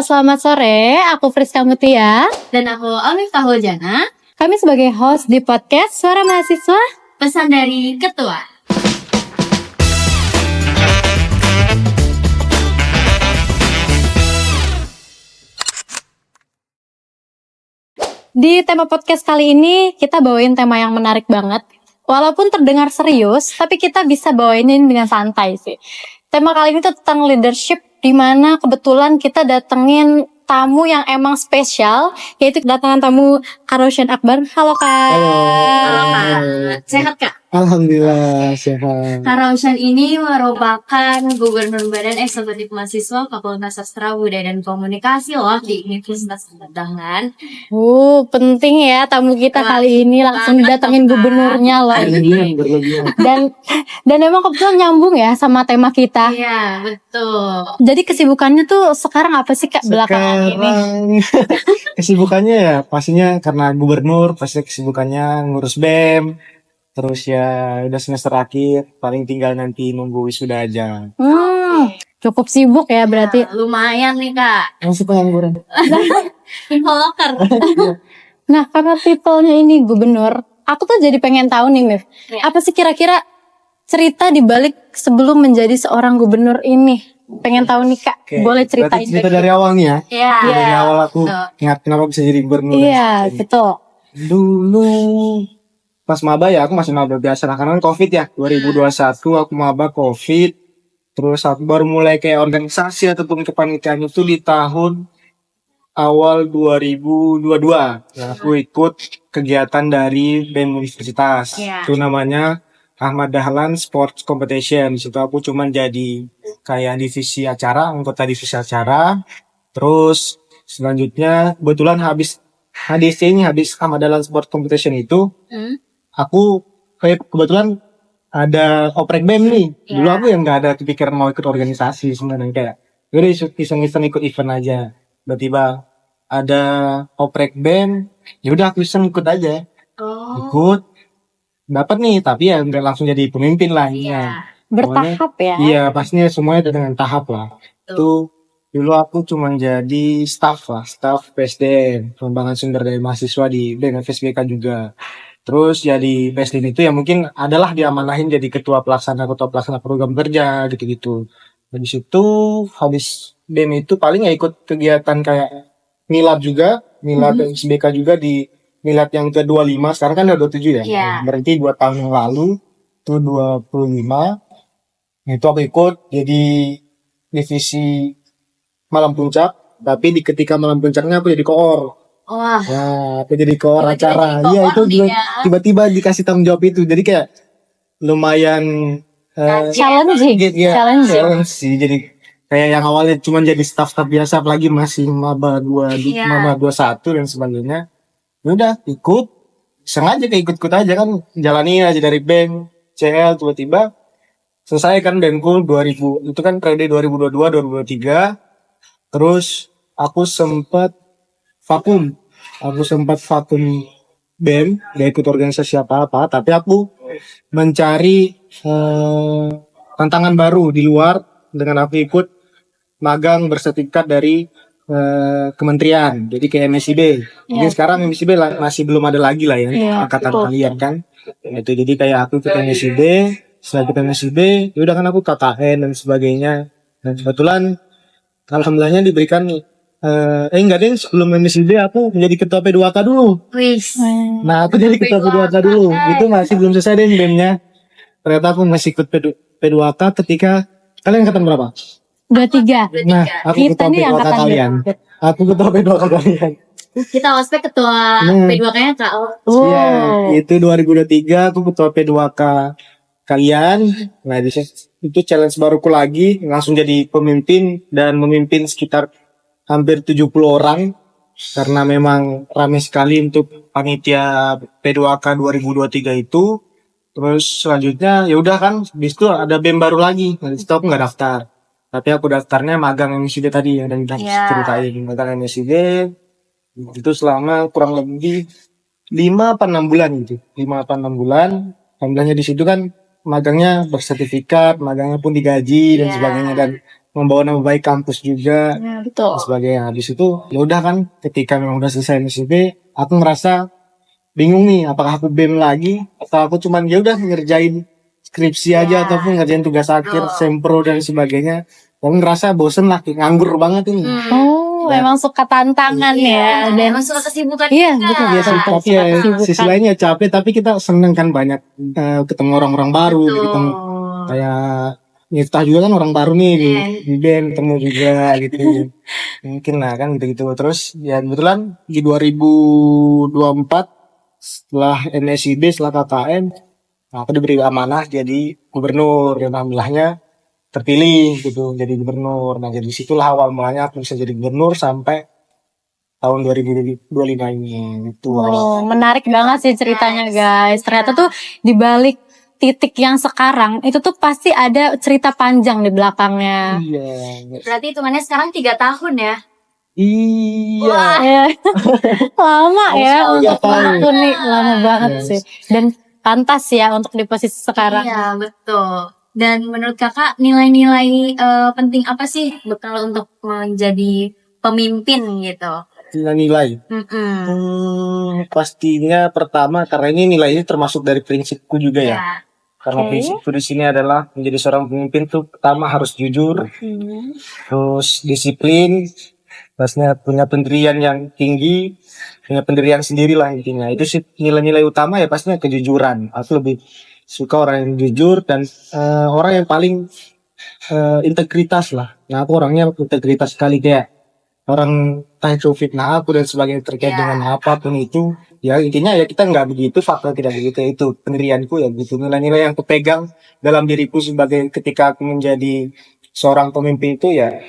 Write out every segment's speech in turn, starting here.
selamat sore. Aku Friska Mutia. Dan aku Olive Tahojana. Kami sebagai host di podcast Suara Mahasiswa. Pesan dari Ketua. Di tema podcast kali ini kita bawain tema yang menarik banget. Walaupun terdengar serius, tapi kita bisa bawainin dengan santai sih. Tema kali ini tuh tentang leadership, di mana kebetulan kita datengin tamu yang emang spesial, yaitu kedatangan tamu Kak Roshan Akbar. Halo Kak. Halo Kak. Sehat Kak? Alhamdulillah sehat. Kak Roshan ini merupakan Gubernur Badan Eksekutif Mahasiswa Fakultas Sastra Budaya dan Komunikasi loh di Universitas Pedagang. Penting ya tamu kita kali ini langsung didatengin gubernurnya loh. Berlebihan. Dan emang kebetulan nyambung ya sama tema kita. Iya, betul. Jadi kesibukannya tuh sekarang apa sih Kak belakangan ini? Kesibukannya ya pastinya karena gubernur, pasti kesibukannya ngurus BEM. Terus ya udah semester akhir, paling tinggal nanti nunggu wisuda aja. Cukup sibuk ya berarti. Lumayan nih Kak. Masih pengangguran. Info loker. Nah, karena titelnya ini gubernur, aku tuh jadi pengen tahu nih, Mif. Ya. Apa sih kira-kira cerita dibalik sebelum menjadi seorang gubernur ini? Pengen tahu nih, Kak. Oke, Boleh ceritain. berarti cerita dari awal nih ya. Iya. Dari awal aku betul. ingat kenapa bisa jadi gubernur. Iya, betul. Dulu pas maba ya, aku masih maba biasa lah, karena kan COVID ya, 2021 aku maba COVID. Terus aku baru mulai kayak organisasi ataupun kepanitiaan itu di tahun awal 2022. Nah, aku ikut kegiatan dari BEM Universitas. Iya. Itu namanya Ahmad Dahlan Sports Competition. Di situ aku cuman jadi kayak divisi acara, anggota divisi acara. Terus selanjutnya kebetulan habis HDC ini, habis Ahmad Dahlan Sports Competition itu, aku kayak kebetulan ada oprek BEM nih. Ya. Dulu aku yang nggak ada kepikiran mau ikut organisasi sebenarnya, kayak udah iseng-iseng ikut event aja. Tiba-tiba ada oprek BEM, ya udah aku iseng ikut aja. Oh. Ikut dapat nih, tapi ya nggak langsung jadi pemimpin lah ini. Iya. Bertahap ya. Iya, pastinya semuanya dengan tahap lah. Itu dulu aku cuma jadi staff PSDM, pengembangan sumber daya mahasiswa di BEM FSBK juga. Terus jadi PSDM itu ya mungkin adalah diamanahin jadi ketua pelaksana program kerja gitu-gitu. Dari situ habis BEM itu paling ya ikut kegiatan kayak milad juga, milad FSBK juga di milad yang ke-25, sekarang kan udah 27 ya. Iya. Berarti 2 tahun yang lalu itu 25. Itu aku ikut jadi divisi Malam Puncak, tapi ketika Malam Puncaknya aku jadi koor. Wah. Nah, aku jadi koor Tiba-tiba acara. jadi Iya, koor itu nih ya. tiba-tiba dikasih tanggung jawab itu. Jadi kayak lumayan Challenging. ya, Challenging. challenge sih. Jadi kayak yang awalnya cuma jadi staff biasa, apalagi masih maba 2, Iya. maba 21 dan sebagainya. Ya udah ikut, sengaja kayak ikut-ikut aja kan, jalani aja dari BEM, CL, tiba-tiba selesai kan BEMku 2000, itu kan periode 2022 2023. Terus aku sempat vakum BEM, gak ikut organisasi apa-apa, tapi aku mencari tantangan baru di luar dengan aku ikut magang bersertifikat dari kementerian, jadi kayak MSIB. Mungkin sekarang MSIB masih belum ada lagi lah ya, Iya, angkatan betul. kalian kan. Itu jadi kayak aku ikut MSIB, setelah ikut MSIB, yaudah kan aku KKN dan sebagainya. Dan kebetulan alhamdulillahnya diberikan enggak deh, sebelum MSIB aku menjadi ketua P2K dulu. Wis. Nah, aku jadi ketua P2K dulu. Itu masih belum selesai deh BEM-nya. Ternyata aku masih ikut P2K ketika kalian angkatan berapa? 23. Nah, aku Kita ketua nih P2K angkatan kalian. Aku ketua P2K kalian. Kita ospek ketua P2K-nya Kak. Iya, itu 2023 aku ketua P2K kalian. Nah, itu challenge baruku lagi, langsung jadi pemimpin dan memimpin sekitar hampir 70 orang. Karena memang ramai sekali untuk panitia P2K 2023 itu. Terus selanjutnya ya udah kan, habis itu ada BEM baru lagi. Nah, itu aku nggak daftar. Tapi aku daftarnya magang MSID tadi yang tadi ceritain, magang MSID. Itu selama kurang lebih 5 apa 6 bulan gitu. 5 apa 6 bulan. Alhamdulillahnya di situ kan magangnya bersertifikat, magangnya pun digaji dan sebagainya, dan membawa nama baik kampus juga Ya, dan betul. sebagainya. Habis itu ya udah kan, ketika memang udah selesai MSIP, aku ngerasa bingung nih, apakah aku BEM lagi atau aku cuman ya udah ngerjain skripsi aja ataupun ngerjain tugas akhir, sempro dan sebagainya. Aku ngerasa bosen lah, kayak nganggur banget ini. Oh, Dan- emang suka tantangan ya. Dan Emang suka kesibukan iya, juga. betul, Iya sih, betul. tapi ya Kesibukan. sisi lainnya capek, tapi kita seneng kan banyak ketemu orang-orang baru, ketemu kayak Miftah juga kan orang baru nih di band, ketemu juga gitu. Mungkin lah kan gitu-gitu. Terus ya kebetulan di 2024 setelah NSIB, setelah KKN, aku diberi amanah jadi gubernur, dan alhamdulillahnya terpilih gitu jadi gubernur. Nah, jadi situlah awal mulanya aku bisa jadi gubernur sampai tahun 2025 ini gitu. Oh, menarik banget sih ceritanya guys. Ternyata tuh di balik titik yang sekarang itu tuh pasti ada cerita panjang di belakangnya. Iya. Berarti hitungannya sekarang 3 tahun ya. Iya. Ya. Lama ya Harus untuk 3 tahun. aku nih, lama banget Yes. sih. Dan pantas ya untuk di posisi sekarang. Iya, betul. Dan menurut kakak nilai-nilai penting apa sih bekal untuk menjadi pemimpin gitu? Nilai. Pastinya pertama karena ini nilai ini termasuk dari prinsipku juga ya. Karena Oke. prinsipku di sini adalah menjadi seorang pemimpin tuh pertama harus jujur, terus disiplin, pastinya punya pendirian yang tinggi, punya pendirian sendiri lah intinya. Itu sih nilai-nilai utama ya, pastinya kejujuran. Aku lebih suka orang yang jujur dan orang yang paling integritas lah. Nah, aku orangnya integritas sekali, kayak orang entah itu fitnah aku dan sebagainya terkait dengan apapun itu, ya intinya ya kita nggak begitu, fakta tidak begitu, itu pendirianku ya gitu. Nilai-nilai yang kupegang dalam diriku sebagai ketika aku menjadi seorang pemimpin itu ya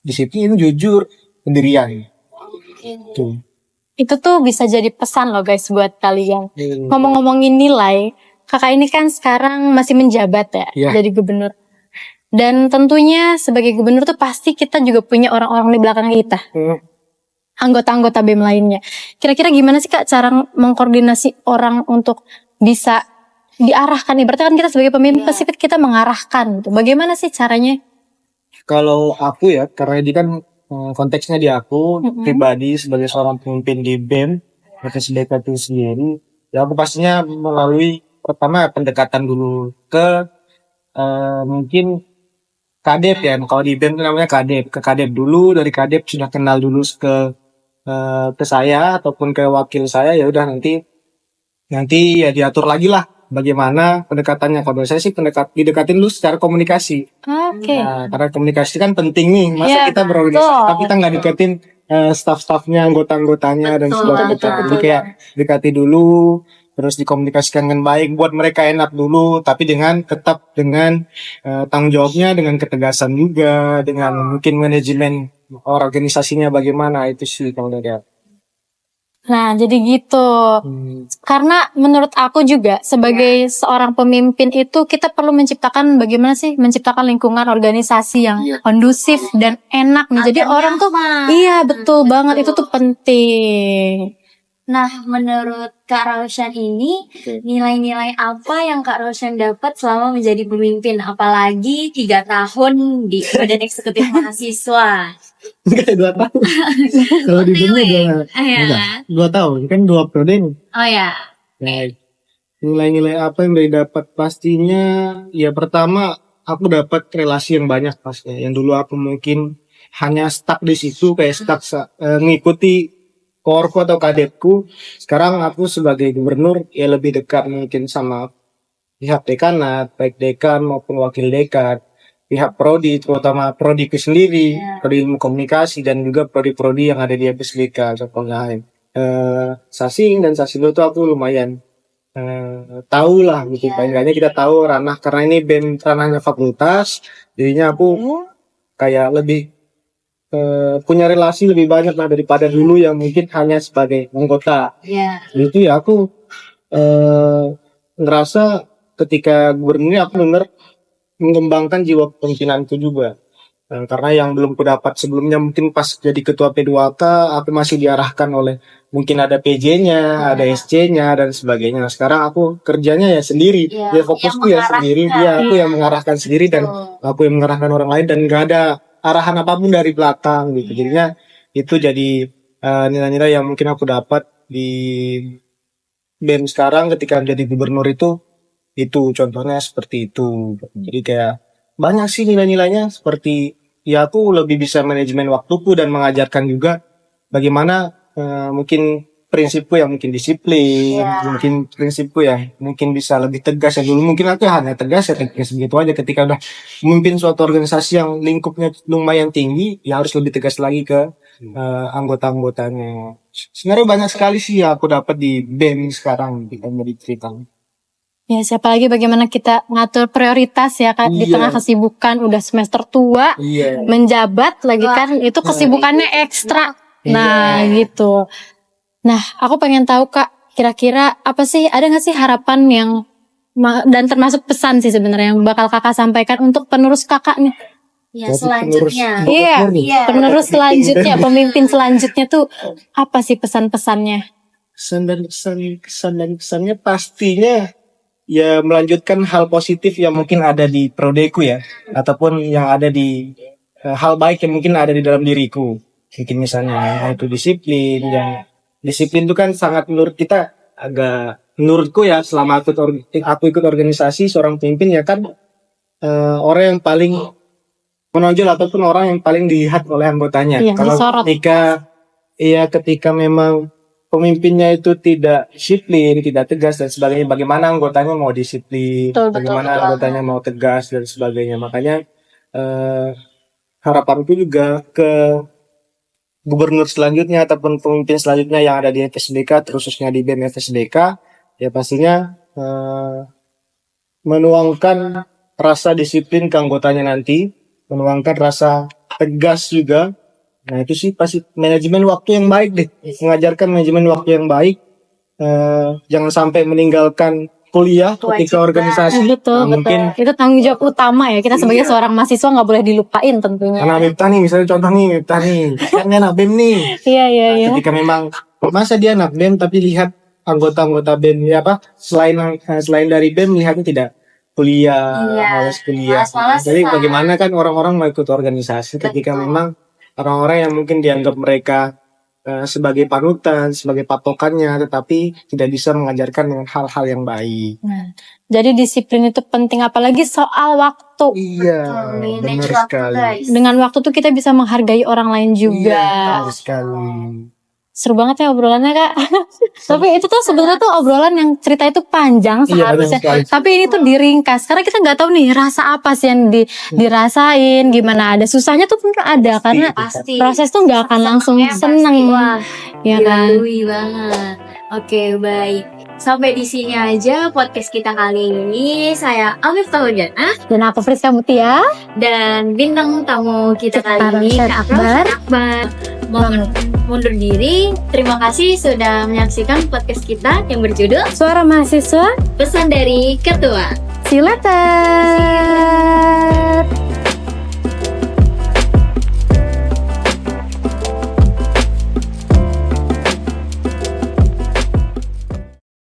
disiplin, jujur, pendirian itu. Itu tuh bisa jadi pesan loh guys buat kalian. Ngomong-ngomongin nilai, kakak ini kan sekarang masih menjabat ya, Iya. jadi gubernur. Dan tentunya sebagai gubernur tuh pasti kita juga punya orang-orang di belakang kita, anggota-anggota BEM lainnya. Kira-kira gimana sih kak cara mengkoordinasi orang untuk bisa diarahkan? Ibaratnya kan kita sebagai pemimpin pasti kita mengarahkan gitu. Bagaimana sih caranya? Kalau aku ya, karena ini kan konteksnya di aku pribadi sebagai seorang pemimpin di BEM BPSDK itu sendiri, ya aku pastinya melalui pertama pendekatan dulu ke mungkin kadep ya. Kalau di BEM itu namanya kadep, ke kadep dulu, dari kadep sudah kenal dulu ke saya ataupun ke wakil saya, ya udah nanti ya diatur lagi lah bagaimana pendekatannya. Kalau saya sih didekatin dulu secara komunikasi. Oke. Nah, karena komunikasi kan penting nih. Masa Iya, kita berorganisasi betul. tapi kita nggak deketin staff-staffnya, anggota-anggotanya dan sebagainya. Jadi kayak dekati dulu, terus dikomunikasikan dengan baik buat mereka enak dulu, tapi tetap dengan tanggung jawabnya, dengan ketegasan juga, dengan mungkin manajemen organisasinya bagaimana, itu sih kalau dari aku. Nah, jadi gitu. Karena menurut aku juga sebagai seorang pemimpin itu kita perlu menciptakan menciptakan lingkungan organisasi yang kondusif dan enak nih. Jadi orang tuh iya betul banget, itu tuh penting. Nah, menurut Kak Roshan ini, nilai-nilai apa yang Kak Roshan dapat selama menjadi pemimpin? Apalagi 3 tahun di Badan Eksekutif Mahasiswa. Enggak, 2 tahun. Kalau di BEM Iya. 2 tahun, kan 2 periode ini. Oh ya. Nah, nilai-nilai apa yang didapat pastinya, ya pertama aku dapat relasi yang banyak pastinya. Yang dulu aku mungkin hanya stuck di situ, kayak ngikuti korku atau kadepku. Sekarang aku sebagai gubernur ya lebih dekat mungkin sama pihak dekanat, baik dekan maupun wakil dekan, pihak prodi, terutama prodi sendiri, prodi ilmu komunikasi, dan juga prodi-prodi yang ada di FSBK, contohnya Sasing dan Sasindo tuh aku lumayan tahu lah gitu. Paling kita tahu ranah, karena ini BEM ranahnya fakultas, jadinya aku kayak lebih punya relasi lebih banyak lah daripada dulu yang mungkin hanya sebagai anggota. Itu ya aku ngerasa ketika gubernur ini aku benar mengembangkan jiwa kepemimpinanku juga. Karena yang belum ku dapat sebelumnya mungkin pas jadi ketua P2K aku masih diarahkan oleh mungkin ada PJ-nya, ada SC-nya dan sebagainya. Nah, sekarang aku kerjanya ya sendiri. Iya, Ya fokusku yang ya sendiri. Dia aku yang mengarahkan sendiri dan aku yang mengarahkan orang lain dan nggak ada arahan apapun dari belakang gitu. Jadinya itu jadi nilai-nilai yang mungkin aku dapat di BEM sekarang ketika menjadi gubernur itu contohnya seperti itu. Jadi kayak banyak sih nilai-nilainya seperti ya aku lebih bisa manajemen waktuku dan mengajarkan juga bagaimana mungkin prinsipku yang mungkin disiplin, mungkin prinsipku yang mungkin bisa lebih tegas ya dulu mungkin aku hanya tegas begitu aja ketika udah memimpin suatu organisasi yang lingkupnya lumayan tinggi ya harus lebih tegas lagi ke anggota-anggotanya. Sebenarnya banyak sekali sih yang aku dapat di BEM sekarang kita jadi cerita. Ya siapa lagi bagaimana kita ngatur prioritas ya kan di tengah kesibukan udah semester tua menjabat lagi kan itu kesibukannya ekstra. Nah gitu. Nah aku pengen tahu Kak kira-kira apa sih ada nggak sih harapan yang dan termasuk pesan sih sebenarnya yang bakal Kakak sampaikan untuk penerus Kakak nih? Ya selanjutnya. Penerus selanjutnya pemimpin selanjutnya tuh apa sih pesan-pesannya? Kesan dan pesannya pastinya ya melanjutkan hal positif yang mungkin ada di prodeku ya ataupun yang ada di hal baik yang mungkin ada di dalam diriku mungkin misalnya itu disiplin yang disiplin itu kan sangat menurut kita menurutku ya selama aku ikut organisasi seorang pemimpin ya kan orang yang paling menonjol ataupun orang yang paling dilihat oleh anggotanya kalau ketika memang pemimpinnya itu tidak disiplin, tidak tegas dan sebagainya. Bagaimana anggotanya mau disiplin, bagaimana anggotanya mau tegas dan sebagainya. Makanya harapanku juga ke gubernur selanjutnya ataupun pemimpin selanjutnya yang ada di FSDK, khususnya di BEM FSDK, ya pastinya menuangkan rasa disiplin ke anggotanya nanti, menuangkan rasa tegas juga. Nah itu sih pasti manajemen waktu yang baik deh, mengajarkan manajemen waktu yang baik, jangan sampai meninggalkan kuliah ketika organisasi. Betul. Mungkin itu tanggung jawab utama ya kita sebagai seorang mahasiswa nggak boleh dilupain tentunya. anak Miftah nih misalnya contoh nih Miftah nih, kan dia anak BEM nih. Iya. Ketika memang masa dia anak BEM tapi lihat anggota-anggota BEM ya apa selain dari BEM lihatnya tidak kuliah, malas kuliah. Jadi bagaimana kan orang-orang mau ikut organisasi ketika memang orang-orang yang mungkin dianggap mereka sebagai panutan, sebagai patokannya, tetapi tidak bisa mengajarkan dengan hal-hal yang baik. Nah, jadi disiplin itu penting, apalagi soal waktu. Iya, benar sekali. Dengan waktu tuh kita bisa menghargai orang lain juga. Iya, benar sekali. Seru banget ya obrolannya Kak. Tapi itu tuh sebenarnya tuh obrolan yang cerita itu panjang seharusnya. Tapi ini tuh diringkas karena kita nggak tahu nih rasa apa sih yang dirasain, gimana ada susahnya tuh pun ada karena proses tuh nggak akan langsung seneng. Ya kan. Banget. Oke, baik. Sampai di sini aja podcast kita kali ini. Saya Miftah Hujanah dan aku Friska Mutia dan bintang tamu kita kali ini Kak Akbar. Mohon mundur diri. Terima kasih sudah menyaksikan podcast kita yang berjudul Suara Mahasiswa, Pesan dari Ketua. See you later.